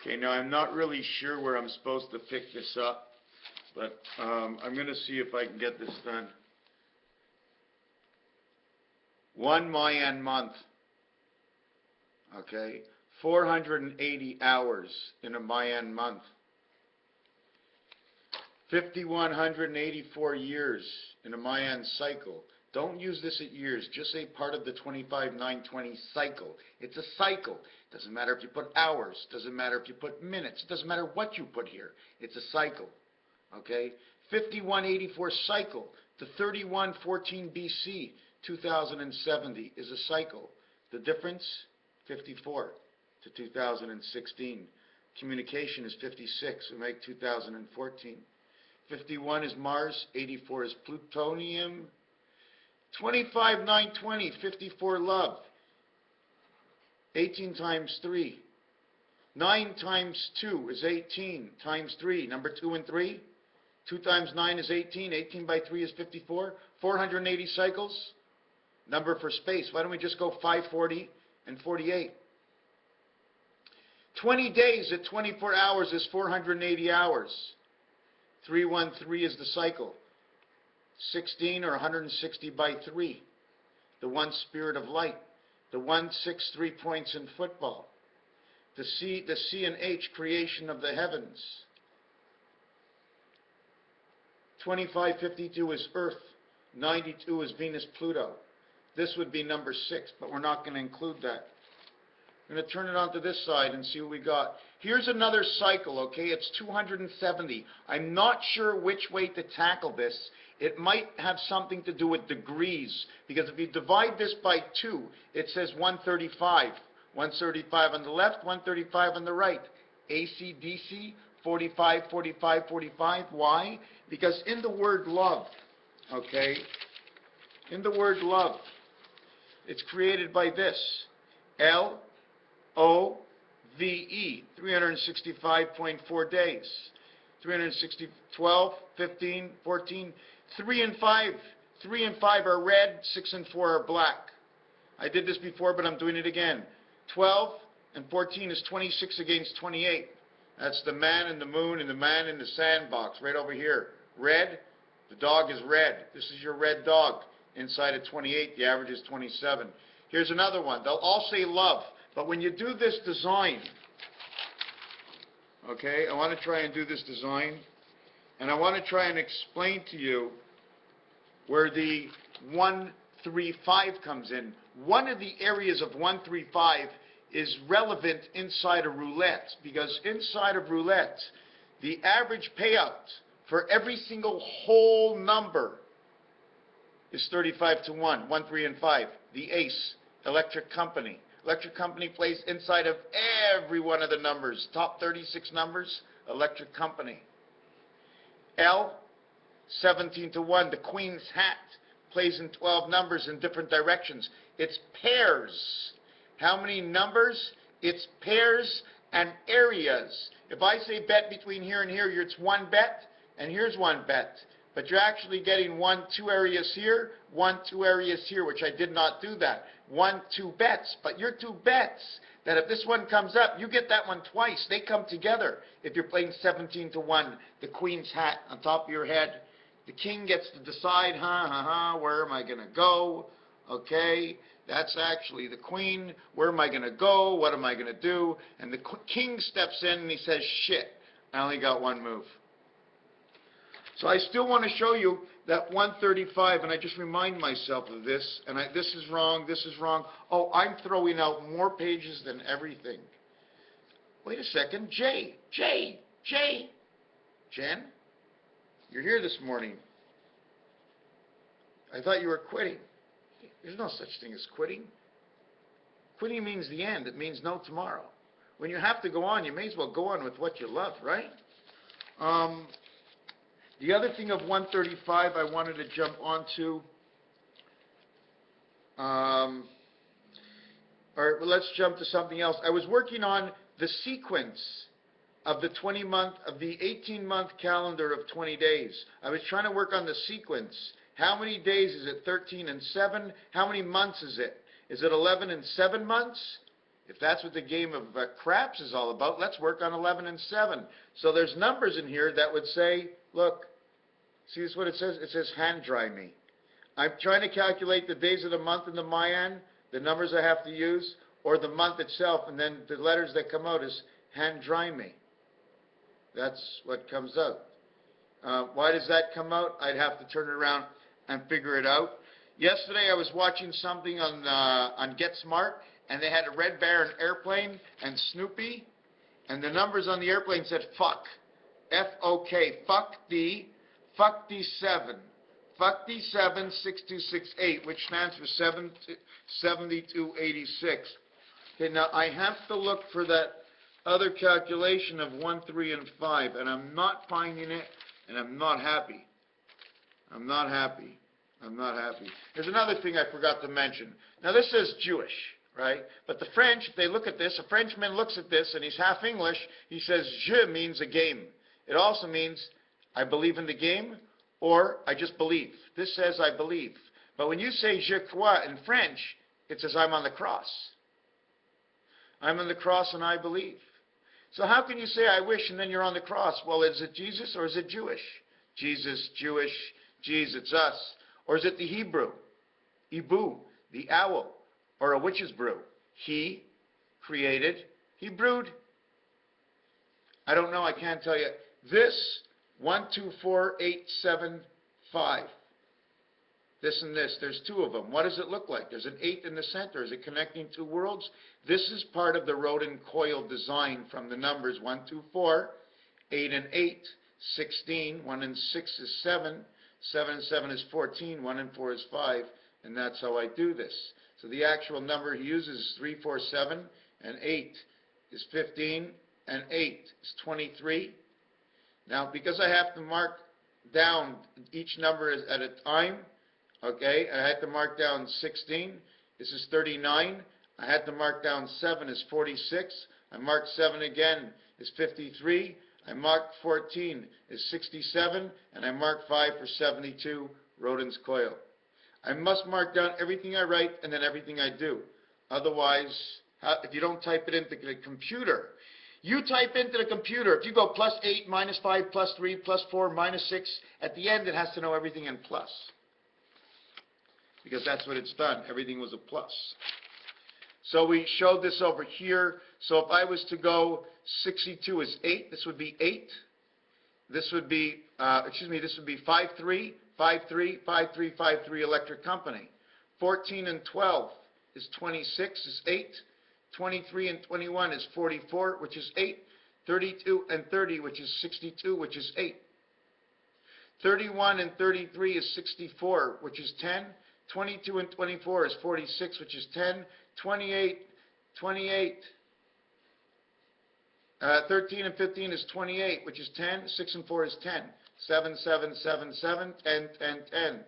Okay, now I'm not really sure where I'm supposed to pick this up, but I'm going to see if I can get this done. One Mayan month, okay, 480 hours in a Mayan month, 5,184 years in a Mayan cycle. Don't use this at years. Just say part of the 25/9/20 cycle. It's a cycle. Doesn't matter if you put hours. Doesn't matter if you put minutes. Doesn't matter what you put here. It's a cycle. Okay? 5184 cycle to 3114 BC, 2070 is a cycle. The difference, 54 to 2016. Communication is 56. We make 2014. 51 is Mars. 84 is plutonium. 25/9/20, 54 love. 18 times 3. 9 times 2 is 18 times 3. Number 2 and 3. 2 times 9 is 18. 18 by 3 is 54. 480 cycles. Number for space. Why don't we just go 540 and 48? 20 days at 24 hours is 480 hours. 313 is the cycle. 16 or 160 by 3. The one spirit of light. The 163 points in football. The C and H, creation of the heavens. 2552 is Earth. 92 is Venus, Pluto. This would be number 6, but we're not going to include that. I'm going to turn it onto this side and see what we got. Here's another cycle, okay? It's 270. I'm not sure which way to tackle this. It might have something to do with degrees, because if you divide this by 2, it says 135. 135 on the left, 135 on the right. AC, DC, 45, 45, 45. Why? Because in the word love, okay, in the word love, it's created by this. L-O-V-E, 365.4 days. 360, 12, 15, 14, 3 and 5. 3 and 5 are red, 6 and 4 are black. I did this before, but I'm doing it again. 12 and 14 is 26 against 28. That's the man in the moon and the man in the sandbox right over here. Red, the dog is red. This is your red dog. Inside of 28, the average is 27. Here's another one. They'll all say love. But when you do this design, okay, I want to try and do this design, and I want to try and explain to you where the 135 comes in. One of the areas of 135 is relevant inside of roulette, because inside of roulette, the average payout for every single whole number is 35 to 1, 1, 3, and 5. The ace, Electric Company. Electric Company plays inside of every one of the numbers. Top 36 numbers, Electric Company. L, 17 to 1. The Queen's Hat plays in 12 numbers in different directions. It's pairs. How many numbers? It's pairs and areas. If I say bet between here and here, it's one bet, and here's one bet. But you're actually getting 1, 2 areas here, 1, 2 areas here, which I did not do that. 1, 2 bets. But your 2 bets, that if this one comes up, you get that one twice. They come together. If you're playing 17 to 1, the Queen's Hat on top of your head. The king gets to decide, where am I going to go? Okay, that's actually the queen. Where am I going to go? What am I going to do? And the king steps in and he says, shit, I only got one move. So I still want to show you that 135, and I just remind myself of this, and this is wrong, this is wrong. Oh, I'm throwing out more pages than everything. Wait a second, Jen, you're here this morning. I thought you were quitting. There's no such thing as quitting. Quitting means the end. It means no tomorrow. When you have to go on, you may as well go on with what you love, right? The other thing of 135 I wanted to jump onto, or let's jump to something else. I was working on the sequence of the 18-month calendar of 20 days. I was trying to work on the sequence. How many days is it? 13 and 7. How many months is it? Is it 11 and 7 months? If that's what the game of craps is all about, let's work on 11 and 7. So there's numbers in here that would say, look, see this what it says? It says hand dry me. I'm trying to calculate the days of the month in the Mayan, the numbers I have to use, or the month itself, and then the letters that come out is hand dry me. That's what comes out. Why does that come out? I'd have to turn it around and figure it out. Yesterday I was watching something on Get Smart, and they had a Red Baron airplane and Snoopy, and the numbers on the airplane said fuck. F-O-K, fuck the 7. Fuck the 76268, which stands for 7286. Okay, now I have to look for that other calculation of 1, 3, and 5, and I'm not finding it, and I'm not happy. I'm not happy. I'm not happy. There's another thing I forgot to mention. Now this is Jewish, right? But the French, if they look at this, a Frenchman looks at this and he's half English, he says je means a game. It also means I believe in the game or I just believe. This says I believe. But when you say je crois in French, it says I'm on the cross. I'm on the cross and I believe. So how can you say I wish and then you're on the cross? Well, is it Jesus or is it Jewish? Jesus, Jewish, Jesus, it's us. Or is it the Hebrew? Ibu, the owl, or a witch's brew. He created, he brewed. I don't know, I can't tell you. This, 1, 2, 4, 8, 7, 5. This and this, there's two of them. What does it look like? There's an 8 in the center. Is it connecting two worlds? This is part of the Rodin coil design from the numbers 1, 2, 4, 8 and 8, 16, 1 and 6 is 7, 7 and 7 is 14, 1 and 4 is 5, and that's how I do this. So the actual number he uses is 3, 4, 7, and 8 is 15, and 8 is 23. Now, because I have to mark down each number at a time, okay, I had to mark down 16, this is 39, I had to mark down 7 is 46, I marked 7 again is 53, I marked 14 is 67, and I marked 5 for 72, Rodin's coil. I must mark down everything I write and then everything I do. Otherwise, if you don't type it into the computer, you type into the computer, if you go +8, -5, +3, +4, -6, at the end it has to know everything in plus. Because that's what it's done. Everything was a plus. So we showed this over here. So if I was to go 62 is 8, this would be 8. This would be, this would be 5-3, 5-3, 5-3, 5-3 electric company. 14 and 12 is 26 is 8. 23 and 21 is 44, which is 8. 32 and 30, which is 62, which is 8. 31 and 33 is 64, which is 10. 22 and 24 is 46, which is 10. 28, 13 and 15 is 28, which is 10. 6 and 4 is 10. 7, 7, 7, 7, 10, 10, 10.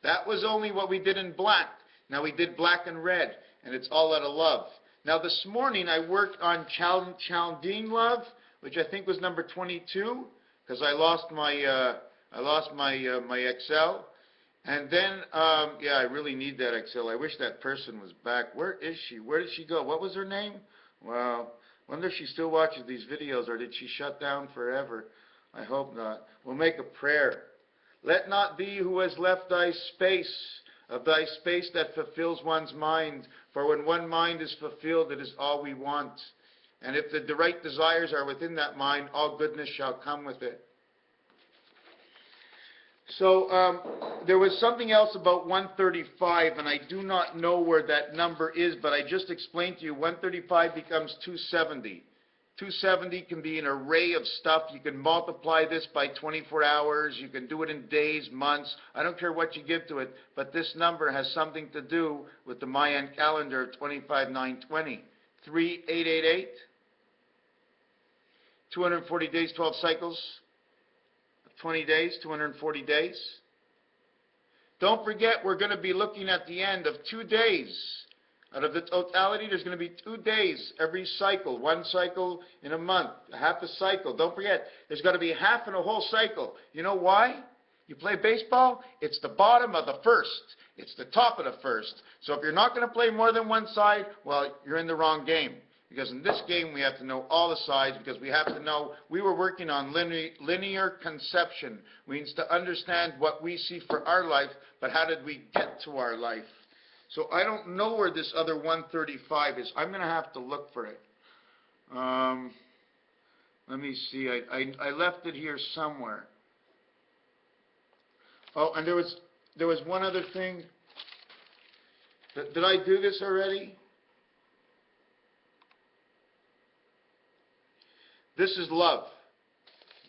That was only what we did in black. Now we did black and red, and it's all out of love. Now this morning I worked on Chaldean love, which I think was number 22, because I lost my my Excel. And then, yeah, I really need that Excel. I wish that person was back. Where is she? Where did she go? What was her name? Well, wonder if she still watches these videos, or did she shut down forever? I hope not. We'll make a prayer. Let not be who has left thy space, of thy space that fulfills one's mind. For when one mind is fulfilled, it is all we want. And if the right desires are within that mind, all goodness shall come with it. So there was something else about 135, and I do not know where that number is, but I just explained to you 135 becomes 270. 270 can be an array of stuff. You can multiply this by 24 hours. You can do it in days, months. I don't care what you give to it, but this number has something to do with the Mayan calendar of 25/9/20. 3888, 240 days, 12 cycles. 20 days, 240 days. Don't forget, we're going to be looking at the end of 2 days. Out of the totality, there's going to be 2 days every cycle. 1 cycle in a month, half a cycle. Don't forget, there's got to be half in a whole cycle. You know why? You play baseball, it's the bottom of the first. It's the top of the first. So if you're not going to play more than one side, well, you're in the wrong game. Because in this game, we have to know all the sides, because we have to know, we were working on linear conception. We need to understand what we see for our life, but how did we get to our life? So I don't know where this other 135 is. I'm going to have to look for it. Let me see. I left it here somewhere. Oh, and there was one other thing. Did I do this already? This is love.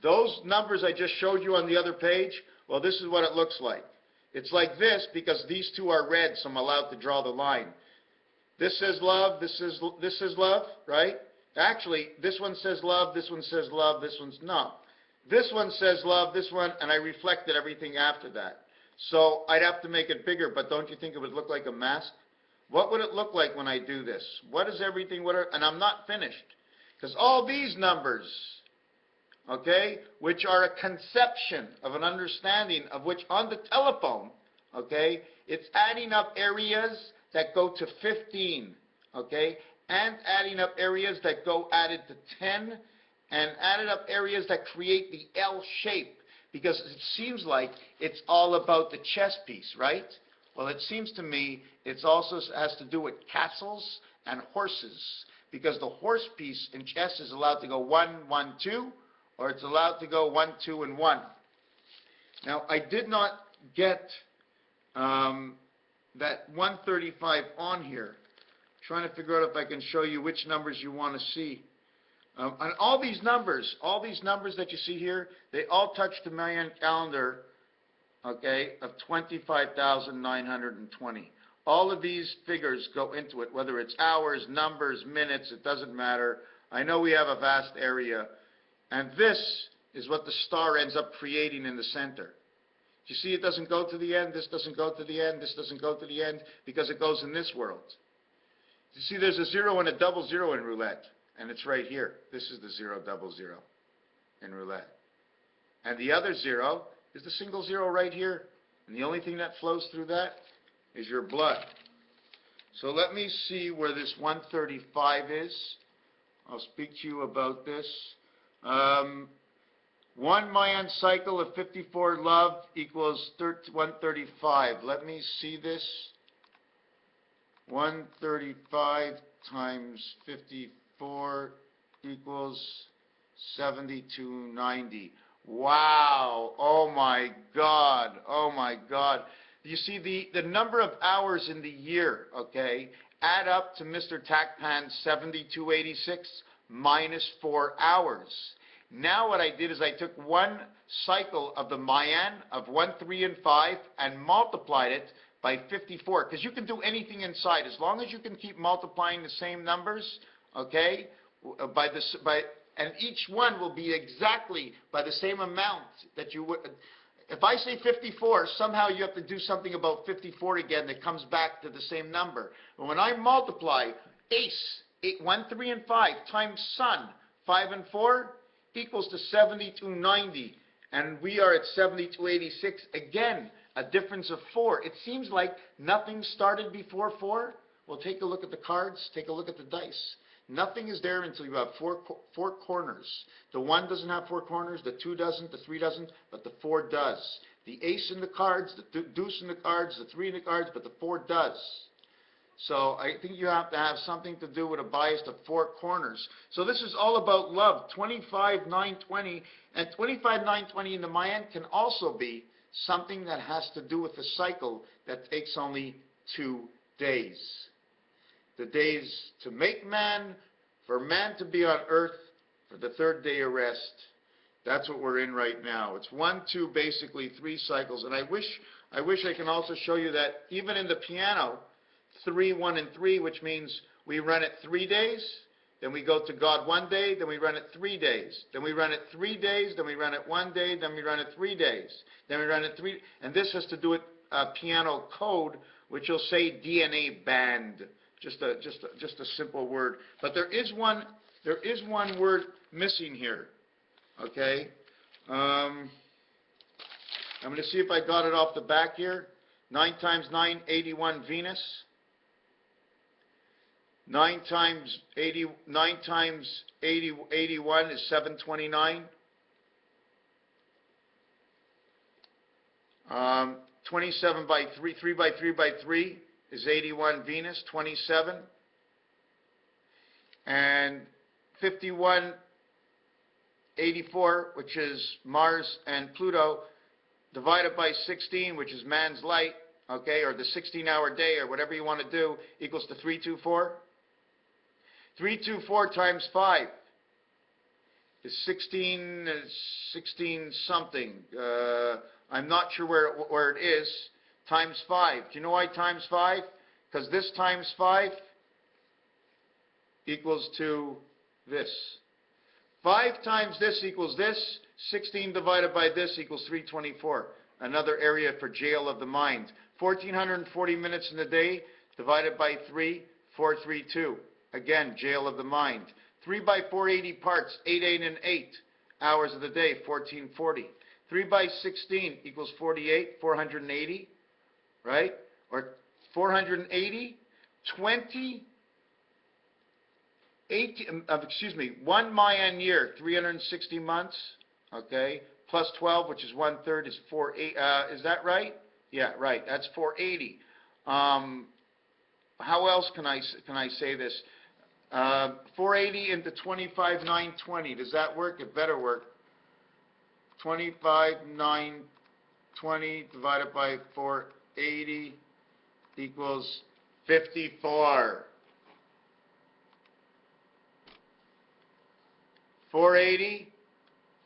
Those numbers I just showed you on the other page, well, this is what it looks like. It's like this because these two are red, so I'm allowed to draw the line. This says love, this is love, right? Actually, this one says love, this one says love, this one's not. This one says love, this one, and I reflected everything after that. So I'd have to make it bigger, but don't you think it would look like a mask? What would it look like when I do this? What is everything, and I'm not finished. Because all these numbers, okay, which are a conception of an understanding of which on the telephone, okay, it's adding up areas that go to 15, okay, and adding up areas that go added to 10, and added up areas that create the L shape, because it seems like it's all about the chess piece, right? Well, it seems to me it also has to do with castles and horses, because the horse piece in chess is allowed to go 1, 1, 2, or it's allowed to go 1, 2, and 1. Now, I did not get that 135 on here. I'm trying to figure out if I can show you which numbers you want to see. And all these numbers that you see here, they all touch the Mayan calendar, okay, of 25,920. All of these figures go into it, whether it's hours, numbers, minutes, it doesn't matter. I know we have a vast area. And this is what the star ends up creating in the center. You see it doesn't go to the end, this doesn't go to the end, this doesn't go to the end, because it goes in this world. You see there's a 0 and a double 0 in roulette, and it's right here. This is the 0, double 0 in roulette. And the other 0 is the single 0 right here. And the only thing that flows through that is your blood. So let me see where this 135 is. I'll speak to you about this. One Mayan cycle of 54 love equals 135. Let me see this. 135 times 54 equals 7290. Wow. Oh my God. Oh my God. You see the number of hours in the year, okay, add up to Mr. Takpan's 7286 minus 4 hours. Now what I did is I took one cycle of the Mayan of 1, 3, and 5 and multiplied it by 54, because you can do anything inside as long as you can keep multiplying the same numbers, okay, and each one will be exactly by the same amount that you would. If I say 54, somehow you have to do something about 54 again that comes back to the same number. But when I multiply ace, 1, 3, and 5 times sun, 5 and 4, equals to 7290. And we are at 7286. Again, a difference of 4. It seems like nothing started before 4. Well, take a look at the cards. Take a look at the dice. Nothing is there until you have four corners. The 1 doesn't have 4 corners, the 2 doesn't, the 3 doesn't, but the 4 does. The ace in the cards, the deuce in the cards, the 3 in the cards, but the 4 does. So I think you have to have something to do with a bias of 4 corners. So this is all about love, 25,920, and 25,920 in the Mayan can also be something that has to do with a cycle that takes only 2 days. The days to make man, for man to be on earth, for the 3rd day of rest. That's what we're in right now. It's 1, 2, basically 3 cycles. And I wish I can also show you that even in the piano, 3, 1, and 3, which means we run it 3 days, then we go to God 1 day, then we run it 3 days, then we run it 3 days, then we run it 1 day, then we run it 3 days, then we run it 3, and this has to do with piano code, which will say DNA band. Just a simple word. But there is one word missing here. Okay? I'm going to see if I got it off the back here. 9 times 9, 81 Venus. 9 times 80, 9 times 80, 81 is 729. 27 by 3, 3 by 3 by 3 is 81 Venus, 27. And 51, 84, which is Mars and Pluto, divided by 16, which is man's light, okay, or the 16-hour day, or whatever you want to do, equals to 324. 324 times 5 is 16 something. I'm not sure where it is. Times 5. Do you know why times 5? Because this times 5 equals to this. 5 times this equals this. 16 divided by this equals 324. Another area for jail of the mind. 1,440 minutes in the day divided by 3, 432. Again, jail of the mind. 3 by 480 parts, 8, 8, and 8 hours of the day, 1,440. 3 by 16 equals 48, 480, right? Or 480, 20, 18, one Mayan year, 360 months, okay? Plus 12, which is 1/3, is 480. Is that right? Yeah, right. That's 480. How else can I say this? 480 into 25,920. Does that work? It better work. 25,920 divided by 480 equals 54. 480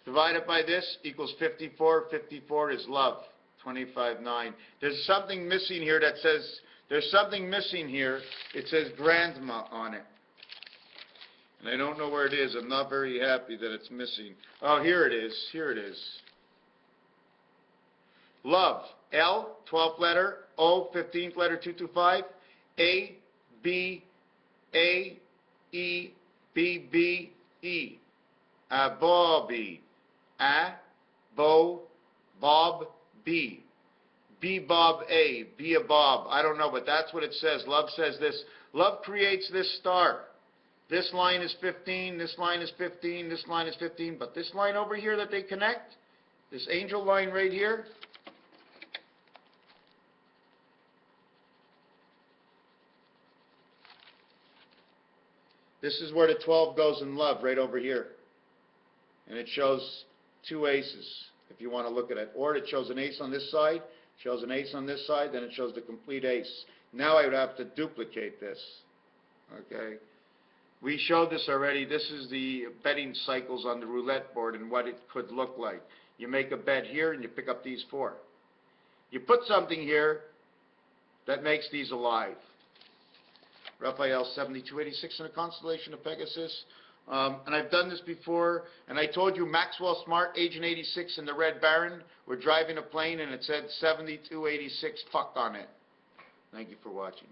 divided by this equals 54. 54 is love. 25,9. There's something missing here that says, there's something missing here. It says grandma on it. And I don't know where it is. I'm not very happy that it's missing. Oh, here it is. Here it is. Love. L, 12th letter. O, 15th letter, 225. A, B, A, E, B, B, E. Bobby. A, Bo, Bob, B. B, Bob, A. Be a Bob. I don't know, but that's what it says. Love says this. Love creates this star. This line is 15, this line is 15, this line is 15, but this line over here that they connect, this angel line right here, this is where the 12 goes in love, right over here. And it shows 2 aces, if you want to look at it. Or it shows an ace on this side, shows an ace on this side, then it shows the complete ace. Now I would have to duplicate this, okay? We showed this already. This is the betting cycles on the roulette board and what it could look like. You make a bet here and you pick up these 4. You put something here that makes these alive. Raphael 7286 in the constellation of Pegasus. And I've done this before, and I told you Maxwell Smart, Agent 86 in the Red Baron, were driving a plane and it said 7286 fuck on it. Thank you for watching.